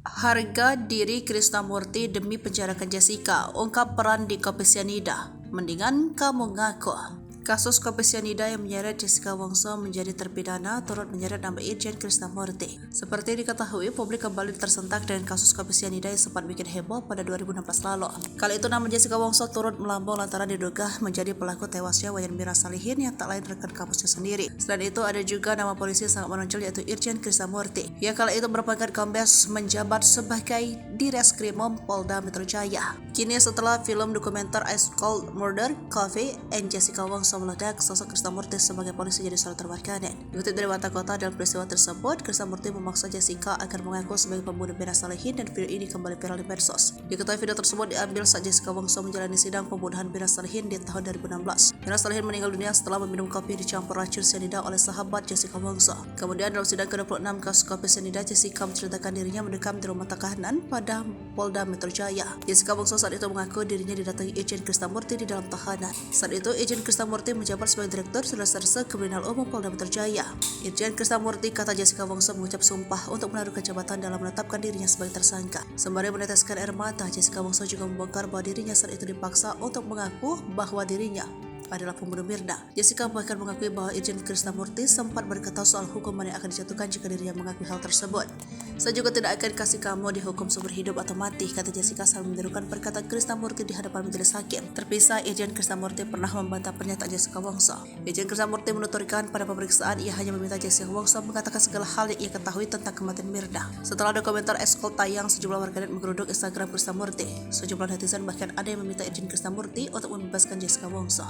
Harga diri Krisnamurti demi penjarakan Jessica, ungkap peran di kopi sianida. Mendingan kamu ngaku. Kasus kopi sianida yang menyeret Jessica Wongso menjadi terpidana turut menyeret nama Irjen Krisnamurti. Seperti diketahui, publik kembali tersentak dengan kasus kopi sianida yang sempat bikin heboh pada 2016 lalu. Kali itu nama Jessica Wongso turut melambung lantaran diduga menjadi pelaku tewasnya Wayan Mirna Salihin yang tak lain rekan kampusnya sendiri. Selain itu ada juga nama polisi yang sangat menonjol yaitu Irjen Krisnamurti. Yang kala itu berpangkat kombes menjabat sebagai Direskrimum Polda Metro Jaya. Kini setelah film dokumenter Ice Cold Murder, Coffee and Jessica Wongso meledak, sosok Krisnamurti sebagai polisi jadi sorotan warganet. Dikutip dari Warta Kota, dalam peristiwa tersebut, Krisnamurti memaksa Jessica agar mengaku sebagai pembunuh Mirna Salihin dan video ini kembali viral di medsos. Diketahui video tersebut diambil saat Jessica Wongso menjalani sidang pembunuhan Mirna Salihin di tahun 2016. Mirna Salihin meninggal dunia setelah meminum kopi dicampur racun sianida oleh sahabat Jessica Wongso. Kemudian dalam sidang ke-26 kasus kopi sianida, Jessica menceritakan dirinya mendekam di rumah tahanan pada Polda Metro Jaya. Jessica Wongso saat itu mengaku dirinya didatangi Irjen Krisnamurti di dalam tahanan. Saat itu Irjen Krisnamurti menjabat sebagai Direktur Reserse Kriminal Umum Polda Metro Jaya. Irjen Krisnamurti, kata Jessica Wongso, mengucap sumpah untuk menaruhkan jabatan dalam menetapkan dirinya sebagai tersangka. Sembari meneteskan air mata, Jessica Wongso juga membongkar bahwa dirinya saat itu dipaksa untuk mengaku bahwa dirinya adalah pembunuh Mirna. Jessica bahkan mengakui bahwa Irjen Krisnamurti sempat berkata soal hukuman yang akan dijatuhkan jika dirinya mengakui hal tersebut. Saya juga tidak akan kasih kamu dihukum seumur hidup atau mati, kata Jessica sambil menirukan perkataan Krisnamurti di hadapan majelis hakim. Terpisah, Irjen Krisnamurti pernah membantah pernyataan Jessica Wongso. Irjen Krisnamurti menuturkan pada pemeriksaan ia hanya meminta Jessica Wongso mengatakan segala hal yang ia ketahui tentang kematian Mirna. Setelah dokumenter Eskol tayang, sejumlah warganet menggeruduk Instagram Krisnamurti. Sejumlah netizen bahkan ada yang meminta Irjen Krisnamurti untuk membebaskan Jessica Wongso.